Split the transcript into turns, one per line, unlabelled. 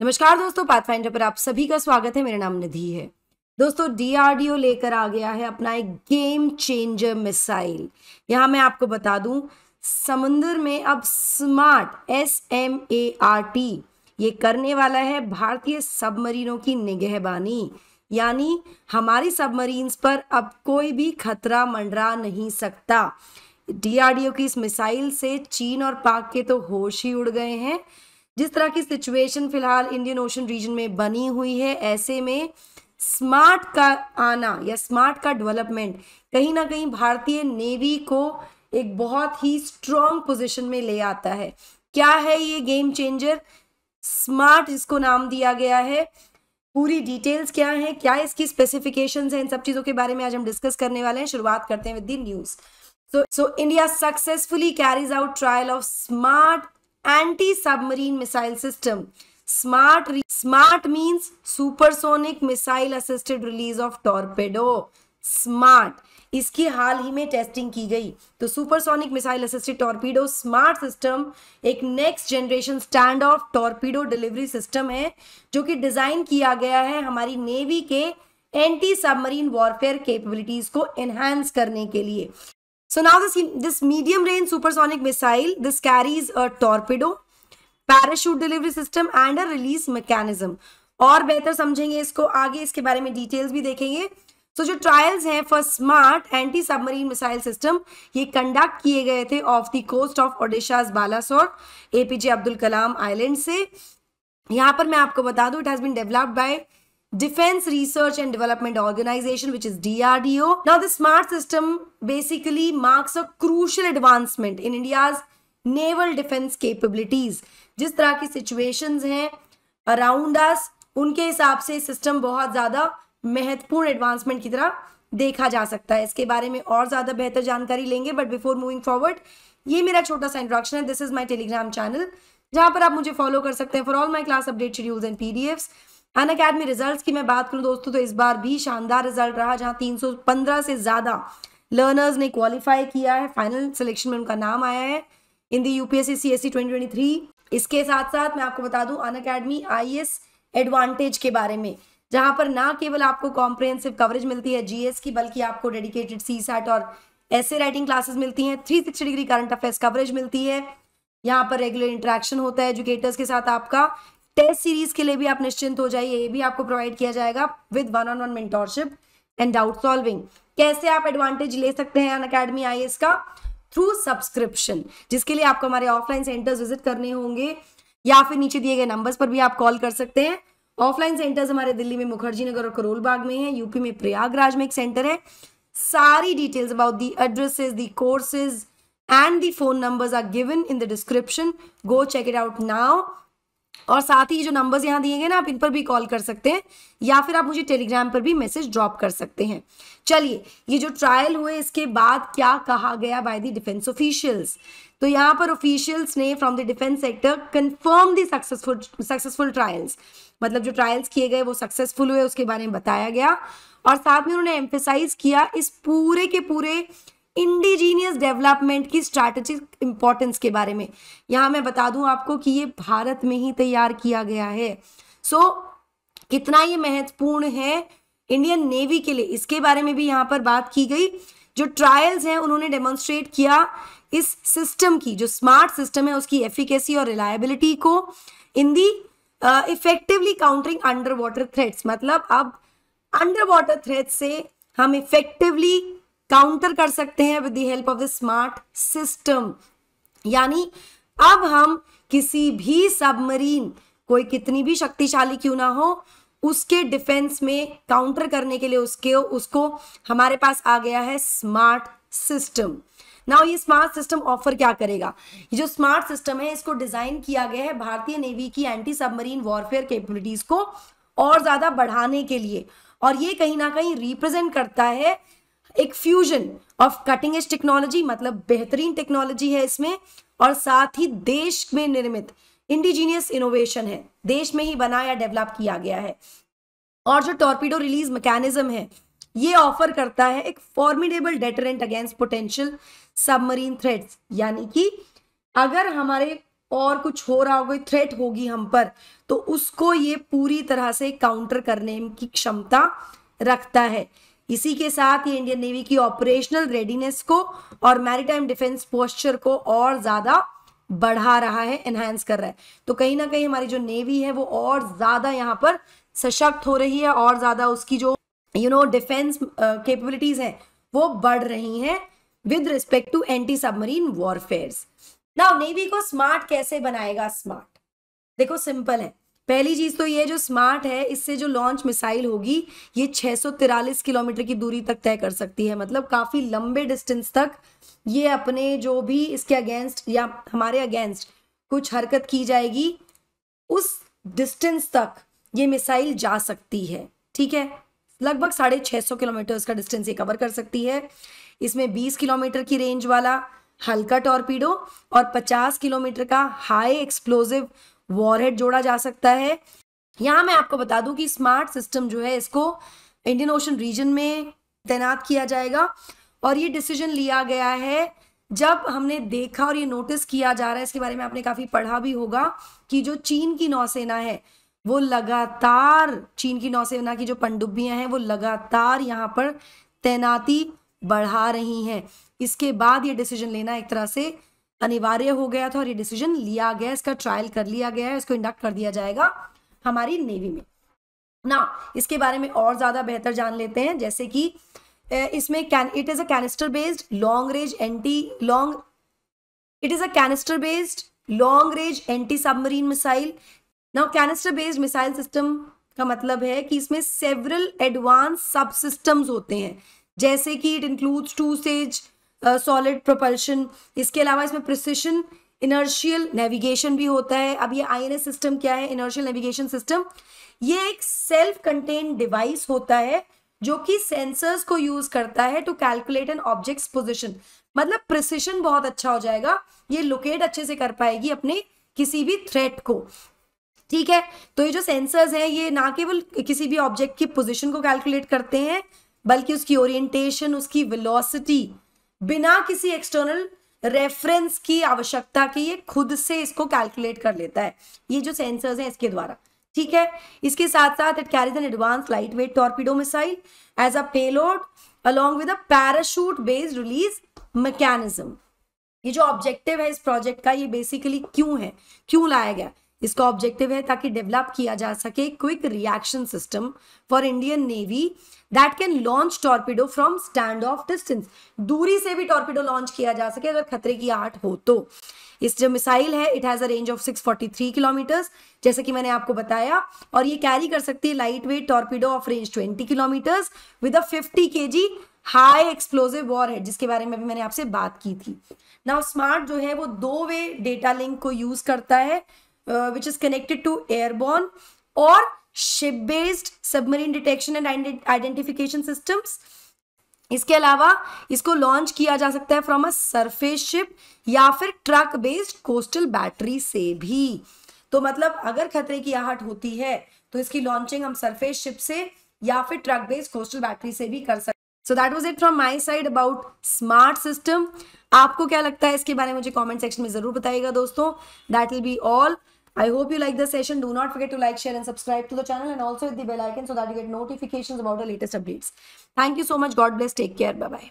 नमस्कार दोस्तों, पाथफाइंडर पर आप सभी का स्वागत है। मेरा नाम निधि है। दोस्तों, डीआरडीओ लेकर आ गया है अपना एक गेम चेंजर मिसाइल। यहाँ मैं आपको बता दूं, समुद्र में अब स्मार्ट SMART ये करने वाला है भारतीय सबमरीनों की निगहबानी। यानी हमारी सबमरीन्स पर अब कोई भी खतरा मंडरा नहीं सकता। डीआरडीओ की इस मिसाइल से चीन और पाक के तो होश ही उड़ गए हैं। जिस तरह की सिचुएशन फिलहाल इंडियन ओशन रीजन में बनी हुई है, ऐसे में स्मार्ट का आना या स्मार्ट का डेवलपमेंट कहीं ना कहीं भारतीय नेवी को एक बहुत ही स्ट्रॉन्ग पोजीशन में ले आता है। क्या है ये गेम चेंजर स्मार्ट, जिसको नाम दिया गया है? पूरी डिटेल्स क्या है, क्या इसकी स्पेसिफिकेशंस हैं, इन सब चीजों के बारे में आज हम डिस्कस करने वाले हैं। शुरुआत करते हैं with the news. So India successfully carries out trial of smart anti-submarine missile system. Smart means supersonic missile assisted release of torpedo. Smart, इसकी हाल ही में टेस्टिंग की गई। तो supersonic missile assisted torpedo smart system एक next generation stand off torpedo delivery system है, जो कि डिजाइन किया गया है हमारी नेवी के एंटी सबमरीन वॉरफेयर कैपेबिलिटीज को एनहांस करने के लिए। So now this medium range supersonic missile, this carries a torpedo, parachute delivery system and a release mechanism. और बेहतर समझेंगे इसको आगे, इसके बारे में डिटेल्स भी देखेंगे। तो जो ट्रायल्स हैं for smart anti submarine missile system, ये कंडक्ट किए गए थे off the coast of Odisha's Balasore APJ Abdul Kalam island से। यहाँ पर मैं आपको बता दूं, it has been developed by Defense Research and Development Organization, which is DRDO. Now, the smart system basically marks a crucial advancement in India's naval defense capabilities. जिस तरह की situations हैं around us, उनके हिसाब से सिस्टम बहुत ज़्यादा महत्वपूर्ण एडवांसमेंट की तरह देखा जा सकता है। इसके बारे में और ज़्यादा बेहतर जानकारी लेंगे, बट बिफोर मूविंग फॉरवर्ड, ये मेरा छोटा सा इंट्रोडक्शन है। This is my Telegram channel, जहाँ पर आप मुझे फॉलो कर सकते हैं for all my class update schedules and PDFs। Unacademy results की मैं बात करूं दोस्तों, तो इस बार भी शानदार रिजल्ट रहा, जहां 315 से ज्यादा लर्नर्स ने क्वालिफाई किया है। फाइनल सिलेक्शन में उनका नाम आया है इन दी UPSC CSE 2023। इसके साथ साथ मैं आपको बता दूं अनअकैडमी IAS एडवांटेज के बारे में, जहां पर ना केवल आपको कॉम्प्रिहेंसिव कवरेज मिलती है GS की, बल्कि आपको डेडिकेटेड CSAT और ऐसे राइटिंग क्लासेस मिलती हैं, 360 डिग्री करंट अफेयर्स कवरेज मिलती है। यहाँ पर रेगुलर इंटरेक्शन होता है एजुकेटर्स के साथ। आपका टेस्ट सीरीज के लिए भी आप निश्चिंत हो जाइए, ये भी आपको प्रोवाइड किया जाएगा with 1-on-1 mentorship and doubt solving. कैसे आप एडवांटेज ले सकते हैं अनअकैडमी IAS का? थ्रू सब्सक्रिप्शन, जिसके लिए आपको हमारे ऑफलाइन सेंटर्स विजिट करने होंगे, या फिर नीचे दिए गए नंबर्स पर भी आप कॉल कर सकते हैं। ऑफलाइन सेंटर्स हमारे दिल्ली में मुखर्जी नगर और करोल बाग में है, यूपी में प्रयागराज में एक सेंटर है। सारी details about the addresses, the courses and the phone numbers are given in the description. Go check it out now. और साथ ही जो नंबर्स यहाँ दिए गए ना, आप इन पर भी कॉल कर सकते हैं, या फिर आप मुझे टेलीग्राम पर भी मैसेज ड्रॉप कर सकते हैं। चलिए, ये जो ट्रायल हुए इसके बाद क्या कहा गया बाय द डिफेंस ऑफिशियल्स, तो यहाँ पर ऑफिशियल्स ने from the defence sector confirm the successful trials, मतलब जो ट्रायल्स किए गए वो सक्सेसफुल हुए, उसके बारे में बताया गया। और साथ में उन्होंने एम्फेसाइज किया इस पूरे के पूरे इंडिजीनियस डेवलपमेंट की स्ट्रैटेजिक इंपॉर्टेंस के बारे में। यहाँ मैं बता दूं आपको कि ये भारत में ही तैयार किया गया है। कितना ये महत्वपूर्ण है इंडियन नेवी के लिए, इसके बारे में भी यहाँ पर बात की गई। जो ट्रायल्स हैं उन्होंने डेमोन्स्ट्रेट किया इस सिस्टम की, जो स्मार्ट सिस्टम है उसकी एफिकेसी और रिलायबिलिटी को in the effectively countering under water threats. मतलब अब अंडर वाटर थ्रेट्स से हम इफेक्टिवली काउंटर कर सकते हैं with the help of the smart system. यानी अब हम किसी भी सबमरीन, कोई कितनी भी शक्तिशाली क्यों ना हो, उसके डिफेंस में काउंटर करने के लिए उसको हमारे पास आ गया है स्मार्ट सिस्टम। नाउ ये स्मार्ट सिस्टम ऑफर क्या करेगा? ये जो स्मार्ट सिस्टम है इसको डिजाइन किया गया है भारतीय नेवी की एंटी सबमरीन वॉरफेयर कैपेबिलिटीज को और ज्यादा बढ़ाने के लिए, और ये कहीं ना कहीं रिप्रेजेंट करता है एक fusion of cutting edge technology, मतलब बेहतरीन टेक्नोलॉजी है इसमें, और साथ ही देश में निर्मित इंडिजीनियस इनोवेशन है, देश में ही बना या डेवलप किया गया है। और जो टॉर्पीडो रिलीज मैकेनिज्म है ये ऑफर करता है एक formidable deterrent against potential submarine threats. यानी कि अगर हमारे और कुछ हो रहा होगा, थ्रेट होगी हम पर, तो उसको ये पूरी तरह से काउंटर करने की क्षमता रखता है। इसी के साथ ये इंडियन नेवी की ऑपरेशनल रेडीनेस को और मैरीटाइम डिफेंस पोस्चर को और ज्यादा बढ़ा रहा है, एनहांस कर रहा है। तो कहीं ना कहीं हमारी जो नेवी है वो और ज्यादा यहाँ पर सशक्त हो रही है, और ज्यादा उसकी जो डिफेंस कैपेबिलिटीज हैं वो बढ़ रही हैं with respect to anti submarine warfare. Now navy को स्मार्ट कैसे बनाएगा? स्मार्ट देखो सिंपल है। पहली चीज तो ये जो स्मार्ट है, इससे जो लॉन्च मिसाइल होगी ये 643 किलोमीटर की दूरी तक तय कर सकती है, मतलब काफी लंबे डिस्टेंस तक ये अपने जो भी इसके अगेंस्ट या हमारे अगेंस्ट कुछ हरकत की जाएगी उस डिस्टेंस तक ये मिसाइल जा सकती है। ठीक है, लगभग 650 किलोमीटर का डिस्टेंस ये कवर कर सकती है। इसमें 20 किलोमीटर की रेंज वाला हल्का टॉर्पीडो और 50 किलोमीटर का हाई एक्सप्लोजिव वॉरहेड जोड़ा जा सकता है। यहां मैं आपको बता दूं कि स्मार्ट सिस्टम जो है इसको इंडियन ओशन रीजन में तैनात किया जाएगा, और ये डिसीजन लिया गया है जब हमने देखा और ये नोटिस किया जा रहा है, इसके बारे में आपने काफी पढ़ा भी होगा कि जो चीन की नौसेना है वो लगातार, चीन की नौसेना की जो पनडुब्बियां हैं वो लगातार यहाँ पर तैनाती बढ़ा रही हैं। इसके बाद ये डिसीजन लेना एक तरह से अनिवार्य हो गया था और ये डिसीजन लिया गया, इसका ट्रायल कर लिया गया है, इसको इंडक्ट कर दिया जाएगा हमारी नेवी में। ना इसके बारे में और ज्यादा बेहतर जान लेते हैं, जैसे कि इसमें it is a canister based long range anti submarine missile. Now canister based missile system का मतलब है कि इसमें सेवरल एडवांस सब सिस्टम्स होते हैं, जैसे कि it includes 2 stage solid propulsion. इसके अलावा इसमें प्रिसिशन इनर्शियल नेविगेशन भी होता है। अब ये INS सिस्टम क्या है? इनर्शियल नेविगेशन सिस्टम ये एक सेल्फ कंटेन्ड डिवाइस होता है जो कि सेंसर्स को यूज करता है to calculate an object's position. मतलब प्रिसिशन बहुत अच्छा हो जाएगा, ये लोकेट अच्छे से कर पाएगी अपने किसी भी थ्रेट को। ठीक है, तो ये जो सेंसर्स हैं ये ना केवल किसी भी ऑब्जेक्ट की पोजीशन को कैलकुलेट करते हैं बल्कि उसकी ओरिएंटेशन, उसकी वेलोसिटी, बिना किसी एक्सटर्नल रेफरेंस की आवश्यकता के ये खुद से इसको कैलकुलेट कर लेता है, ये जो सेंसर्स हैं इसके द्वारा। ठीक है, इसके साथ साथ it carries an advance light weight torpedo missile as a payload along with a parachute based release mechanism. ये जो ऑब्जेक्टिव है इस प्रोजेक्ट का, ये बेसिकली क्यों लाया गया? इसका ऑब्जेक्टिव है ताकि डेवलप किया जा सके quick reaction system for Indian navy that can launch torpedo from stand of distance. दूरी से भी टॉर्पीडो लॉन्च किया जा सके अगर खतरे की आहट हो तो। इस जो मिसाइल है it has a range of 643 kilometres, जैसे कि मैंने आपको बताया, और ये कैरी कर सकती है light weight torpedo of range 20 kilometres with a 50 kg high explosive warhead, जिसके बारे में भी मैंने आपसे बात की थी। नाउ स्मार्ट जो है वो 2 वे डेटा लिंक को यूज करता है which is connected to airborne और ship based submarine detection and identification systems। इसके अलावा इसको लॉन्च किया जा सकता है फ्रॉम अ सरफेस शिप या फिर ट्रक बेस्ड कोस्टल बैटरी से भी। तो मतलब अगर खतरे की आहट होती है तो इसकी लॉन्चिंग हम सरफेस शिप से या फिर ट्रक बेस्ड कोस्टल बैटरी से भी कर सकते हैं। So that was it from my side about smart system. आपको क्या लगता है इसके बारे में मुझे कमेंट सेक्शन में जरूर बताइएगा दोस्तों। That will be all. I hope you like the session. Do not forget to like, share and subscribe to the channel and also hit the bell icon so that you get notifications about the latest updates. Thank you so much. God bless. Take care. Bye-bye.